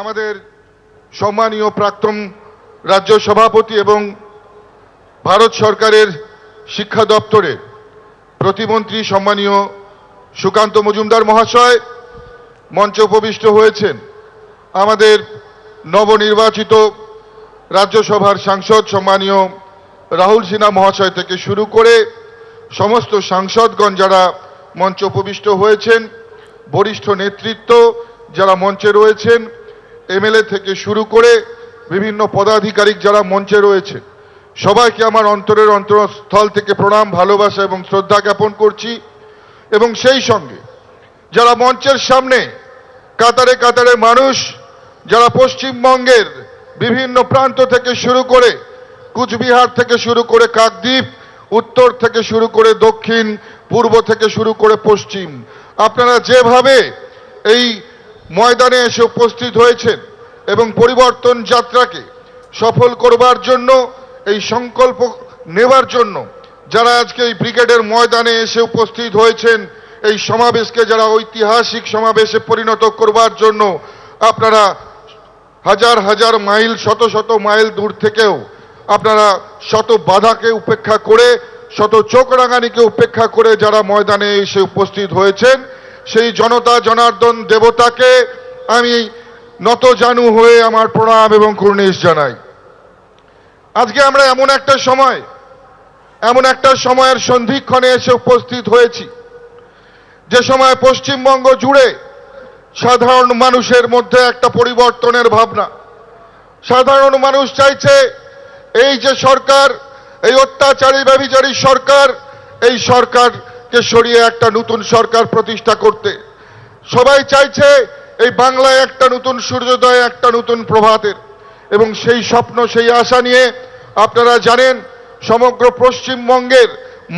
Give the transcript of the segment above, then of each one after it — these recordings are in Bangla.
আমাদের সম্মানীয় প্রাক্তন রাজ্য সভাপতি এবং ভারত সরকারের শিক্ষা দপ্তরের প্রতিমন্ত্রী সম্মানীয় সুকান্ত মজুমদার মহাশয় মঞ্চে উপবিষ্ট হয়েছেন। আমাদের নবনির্বাচিত রাজ্যসভার সাংসদ সম্মানীয় রাহুল সিনহা মহাশয় থেকে শুরু করে সমস্ত সাংসদগণ যারা মঞ্চে উপবিষ্ট হয়েছেন, বরিষ্ঠ নেতৃত্ব যারা মঞ্চে রয়েছেন, এমএলএ থেকে শুরু করে বিভিন্ন পদাধিকারিক যারা মঞ্চে রয়েছেন, সবাইকে আমার অন্তরের অন্তঃস্থল থেকে প্রণাম, ভালোবাসা এবং শ্রদ্ধা জ্ঞাপন করছি। এবং সেই সঙ্গে যারা মঞ্চের সামনে কাতারে কাতারে মানুষ, যারা পশ্চিমবঙ্গের বিভিন্ন প্রান্ত থেকে শুরু করে কুচবিহার থেকে শুরু করে কাকদ্বীপ, উত্তর থেকে শুরু করে দক্ষিণ, পূর্ব থেকে শুরু করে পশ্চিম, আপনারা যেভাবে এই ময়দানে এসে উপস্থিত হয়েছেন এবং পরিবর্তন যাত্রাকে সফল করবার জন্য, এই সংকল্প নেবার জন্য যারা আজকে এই ব্রিগেডের ময়দানে এসে উপস্থিত হয়েছেন, এই সমাবেশকে যারা ঐতিহাসিক সমাবেশে পরিণত করবার জন্য আপনারা হাজার হাজার মাইল, শত শত মাইল দূর থেকেও আপনারা শত বাধাকে উপেক্ষা করে, শত চোখ রাঙানিকে উপেক্ষা করে যারা ময়দানে এসে উপস্থিত হয়েছেন, সেই জনতা জনার্দন দেবতাকে আমি নতজানু হয়ে আমার প্রণাম এবং কুর্নিশ জানাই। আজকে আমরা এমন একটা সময়ের সন্ধিক্ষণে এসে উপস্থিত হয়েছি, যে সময় পশ্চিমবঙ্গ জুড়ে সাধারণ মানুষের মধ্যে একটা পরিবর্তনের ভাবনা। সাধারণ মানুষ চাইছে এই যে সরকার, এই অত্যাচারী ব্যভিচারী সরকার, এই সরকারকে সরিয়ে একটা নতুন সরকার প্রতিষ্ঠা করতে। সবাই চাইছে এই বাংলায় একটা নতুন সূর্যোদয়, একটা নতুন প্রভাতের। এবং সেই স্বপ্ন, সেই আশা নিয়ে আপনারা জানেন সমগ্র পশ্চিমবঙ্গের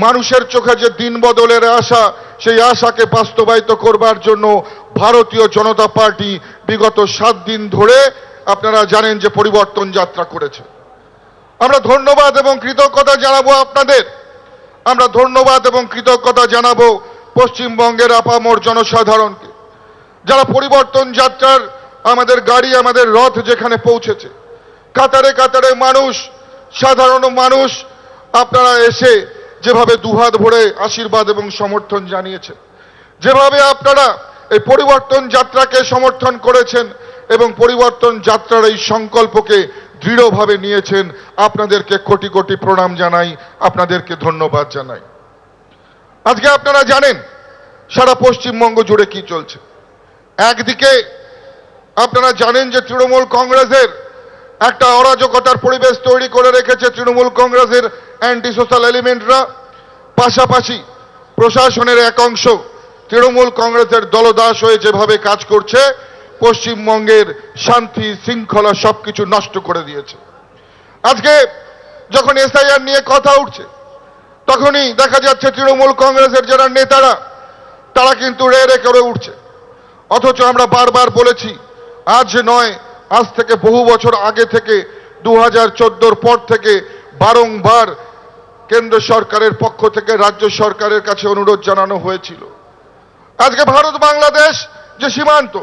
মানুষের চোখে যে দিন বদলের আশা, সেই আশাকে বাস্তবায়িত করবার জন্য ভারতীয় জনতা পার্টি বিগত 7 দিন ধরে আপনারা জানেন যে পরিবর্তন যাত্রা করেছে। আমরা ধন্যবাদ এবং কৃতজ্ঞতা জানাবো আপনাদের। আমরা ধন্যবাদ এবং কৃতজ্ঞতা জানাবো পশ্চিমবঙ্গের আপামর জনসাধারণকে, যারা পরিবর্তন যাত্রার আমাদের গাড়ি, আমাদের রথ যেখানে পৌঁছেছে, কাতারে কাতারে মানুষ, সাধারণ মানুষ আপনারা এসে যেভাবে দুহাত ভরে আশীর্বাদ এবং সমর্থন জানিয়েছেন, যেভাবে আপনারা এই পরিবর্তন যাত্রাকে সমর্থন করেছেন এবং পরিবর্তন যাত্রার এই সংকল্পকে দৃঢ়ভাবে নিয়েছেন, আপনাদেরকে কোটি কোটি প্রণাম জানাই, আপনাদেরকে ধন্যবাদ জানাই। আজকে আপনারা জানেন সারা পশ্চিমবঙ্গ জুড়ে কি চলছে। একদিকে আপনারা জানেন যে তৃণমূল কংগ্রেসের একটা অরাজকতার পরিবেশ তৈরি করে রেখেছে তৃণমূল কংগ্রেসের অ্যান্টি সোশ্যাল এলিমেন্টরা। পাশাপাশি প্রশাসনের এক অংশ তৃণমূল কংগ্রেসের দলদাস হয়ে যেভাবে কাজ করছে, পশ্চিমবঙ্গের শান্তি শৃঙ্খলা সবকিছু নষ্ট করে দিয়েছে। আজকে যখন এসআইআর নিয়ে কথা উঠছে, তখনই দেখা যাচ্ছে তৃণমূল কংগ্রেসের যারা নেতারা তারা কিন্তু রে করে উঠছে। অথচ আমরা বারবার বলেছি, আজ নয়, আজ থেকে বহু বছর আগে থেকে 2014 পর থেকে বারংবার কেন্দ্র সরকারের পক্ষ থেকে রাজ্য সরকারের কাছে অনুরোধ জানানো হয়েছিল। আজকে ভারত বাংলাদেশ যে সীমান্ত,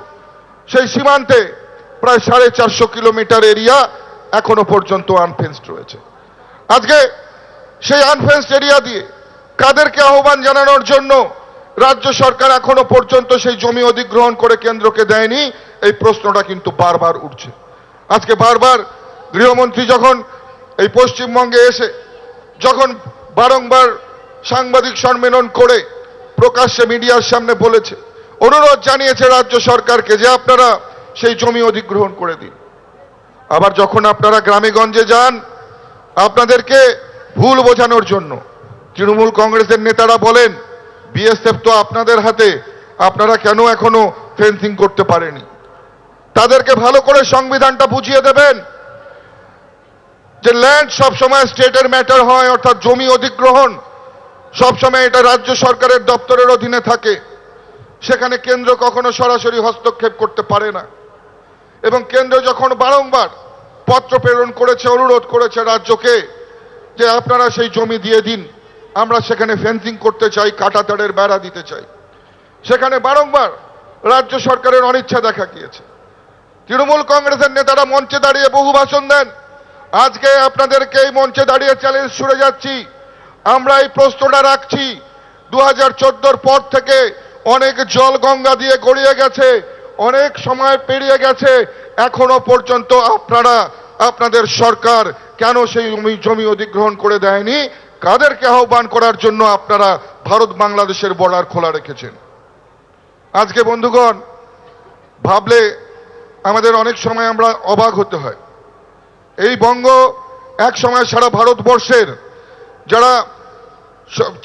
সেই সীমান্তে প্রায় 450 কিলোমিটার এরিয়া এখনো পর্যন্ত আনফেন্সড রয়েছে। আজকে সেই আনফেন্সড এরিয়া দিয়ে কাদেরকে আহ্বান জানানোর জন্য রাজ্য সরকার এখনো পর্যন্ত সেই জমি অধিগ্রহণ করে কেন্দ্রকে দেয়নি, এই প্রশ্নটা কিন্তু বারবার উঠছে। আজকে বারবার গৃহমন্ত্রী যখন এই পশ্চিমবঙ্গে এসে যখন বারংবার সাংবাদিক সম্মেলন করে প্রকাশ্যে মিডিয়ার সামনে বলেছে, অনুরোধ জানিয়েছে রাজ্য সরকারকে যে আপনারা সেই জমি অধিগ্রহণ করে দিন। আবার যখন আপনারা গ্রামেগঞ্জে যান, আপনাদেরকে ভুল বোঝানোর জন্য তৃণমূল কংগ্রেসের নেতারা বলেন বিএসএফ তো আপনাদের হাতে, আপনারা কেন এখনো ফেন্সিং করতে পারেনি। তাদেরকে ভালো করে সংবিধানটা বুঝিয়ে দেবেন যে ল্যান্ড সবসময় স্টেটের ম্যাটার হয়, অর্থাৎ জমি অধিগ্রহণ সবসময় এটা রাজ্য সরকারের দপ্তরের অধীনে থাকে, সেখানে কেন্দ্র কখনো সরাসরি হস্তক্ষেপ করতে পারে না। এবং কেন্দ্র যখন বারংবার পত্র প্রেরণ করেছে, অনুরোধ করেছে রাজ্যকে যে আপনারা সেই জমি দিয়ে দিন, আমরা সেখানে ফেন্সিং করতে চাই, কাঁটাতারের বেড়া দিতে চাই, সেখানে বারংবার রাজ্য সরকারের অনিচ্ছা দেখা গিয়েছে। তৃণমূল কংগ্রেসের নেতারা মঞ্চে দাঁড়িয়ে বহু ভাষণ দেন। আজকে আপনাদেরকে এই মঞ্চে দাঁড়িয়ে চ্যালেঞ্জ ছুড়ে যাচ্ছি, আমরা এই প্রশ্নটা রাখছি। 2014 পর থেকে অনেক জল গঙ্গা দিয়ে গড়িয়ে গেছে, অনেক সময় পেরিয়ে গেছে, এখনো পর্যন্ত আপনারা আপনাদের সরকার কেন সেই জমি অধিগ্রহণ করে দেয়নি? কাদেরকে আহ্বান করার জন্য আপনারা ভারত বাংলাদেশের বর্ডার খোলা রেখেছেন? আজকে বন্ধুগণ, ভাবলে আমাদের অনেক সময় আমরা অবাক হতে হয়। এই বঙ্গ এক সময় সারা ভারতবর্ষের যারা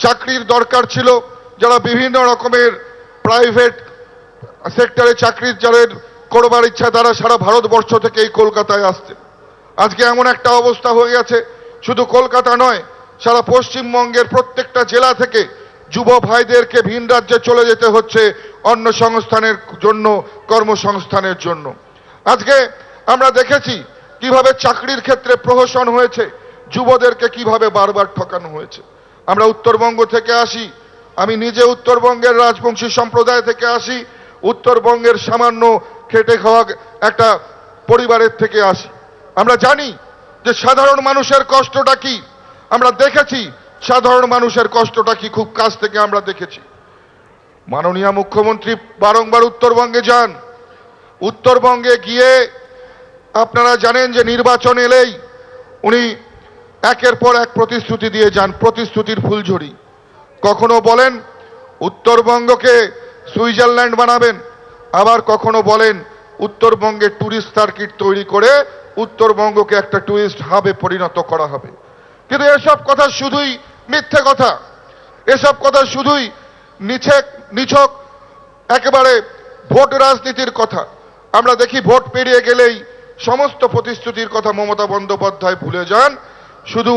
চাকরির দরকার ছিল, যারা বিভিন্ন রকমের প্রাইভেট সেক্টরে চাকরি যাদের করবার ইচ্ছা, তারা সারা ভারতবর্ষ থেকে এই কলকাতায় আসতেন। আজকে এমন একটা অবস্থা হয়ে গেছে, শুধু কলকাতা নয়, সারা পশ্চিমবঙ্গের প্রত্যেকটা জেলা থেকে যুব ভাইদেরকে ভিন রাজ্যে চলে যেতে হচ্ছে অন্য সংস্থানের জন্য, কর্মসংস্থানের জন্য। আজকে আমরা দেখেছি কিভাবে চাকরির ক্ষেত্রে প্রহসন হয়েছে, যুবদেরকে কিভাবে বারবার ঠকানো হয়েছে। আমরা উত্তরবঙ্গ থেকে আসি, আমি নিজে উত্তরবঙ্গের রাজবংশী সম্প্রদায় থেকে আসি, উত্তরবঙ্গের সামান্য খেটে খাওয়া একটা পরিবারের থেকে আসি। আমরা জানি যে সাধারণ মানুষের কষ্টটা কি, আমরা দেখেছি সাধারণ মানুষের কষ্টটা কি, খুব কাছ থেকে আমরা দেখেছি। মাননীয় মুখ্যমন্ত্রী বারংবার উত্তরবঙ্গে যান, উত্তরবঙ্গে গিয়ে আপনারা জানেন যে নির্বাচন এলেই উনি একের পর এক প্রতিশ্রুতি দিয়ে যান, প্রতিশ্রুতির ফুলঝুরি। কখনো বলেন উত্তরবঙ্গকে সুইজারল্যান্ড বানাবেন, আবার কখনো বলেন উত্তরবঙ্গে টুরিস্ট সার্কিট তৈরি করে উত্তরবঙ্গকে একটা টুরিস্ট হাবে পরিণত করা হবে। কিন্তু এসব কথা শুধুই মিথ্যে কথা, এসব কথা শুধুই নিছক একেবারে ভোট রাজনীতির কথা। আমরা দেখি ভোট পেরিয়ে গেলেই সমস্ত প্রতিশ্রুতির কথা মমতা বন্দ্যোপাধ্যায় ভুলে যান। শুধু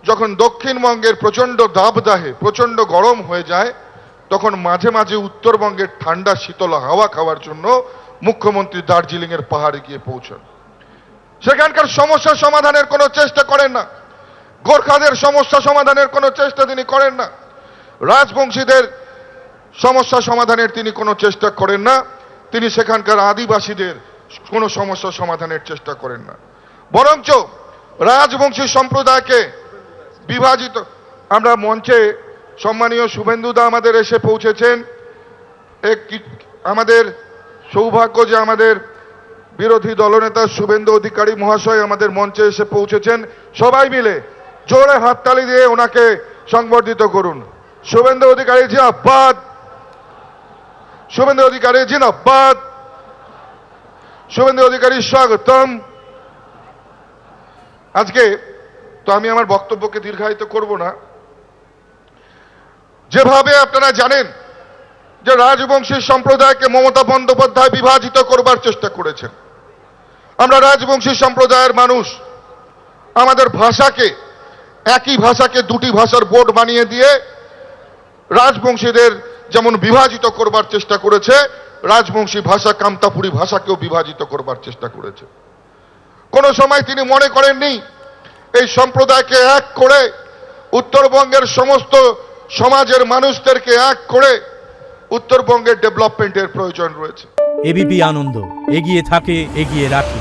যখন দক্ষিণবঙ্গের প্রচন্ড দাবদাহে, প্রচন্ড গরম হয়ে যায়, তখন মাঝে মাঝে উত্তরবঙ্গের ঠান্ডা শীতল হাওয়া খাওয়ার জন্য মুখ্যমন্ত্রী দার্জিলিং এর পাহাড়ে গিয়ে পৌঁছান। সেখানকার সমস্যা সমাধানের কোনো চেষ্টা করেন না, গোর্খাদের সমস্যা সমাধানের কোনো চেষ্টা তিনি করেন না, রাজবংশীদের সমস্যা সমাধানের তিনি কোনো চেষ্টা করেন না, তিনি সেখানকার আদিবাসীদের কোনো সমস্যা সমাধানের চেষ্টা করেন না। বরঞ্চ রাজবংশী সম্প্রদায়কে বিভাজিত, আমরা মঞ্চে সম্মানীয় শুভেন্দুদা আমাদের এসে পৌঁছেছেন। আমাদের সৌভাগ্য যে আমাদের বিরোধী দলনেতা শুভেন্দু অধিকারী মহাশয় আমাদের মঞ্চে এসে পৌঁছেছেন। সবাই মিলে জোরে হাততালি দিয়ে ওনাকে সংবর্ধিত করুন। শুভেন্দু অধিকারী জিন্দাবাদ, শুভেন্দু অধিকারী জিন্দাবাদ, শুভেন্দু অধিকারী স্বাগতম। আজকে তো আমি আমার বক্তব্যকে দীর্ঘায়িত করব না। যেভাবে আপনারা জানেন যে রাজবংশী সম্প্রদায়কে মমতা বন্দ্যোপাধ্যায় বিভাজিত করবার চেষ্টা করেছেন। আমরা রাজবংশী সম্প্রদায়ের মানুষ, আমাদের ভাষাকে, একই ভাষাকে দুটি ভাষার বোর্ড বানিয়ে দিয়ে রাজবংশীদের যেমন বিভাজিত করবার চেষ্টা করেছে, রাজবংশী ভাষা কামতাপুরী ভাষাকেও বিভাজিত করবার চেষ্টা করেছে। কোনো সময় তিনি মনে করেননি এই সম্প্রদায়কে এক করে উত্তরবঙ্গের সমস্ত সমাজের মানুষদেরকে এক করে উত্তরবঙ্গের ডেভেলপমেন্টের প্রয়োজন রয়েছে। এবিপি আনন্দ, এগিয়ে থাকে, এগিয়ে রাখে।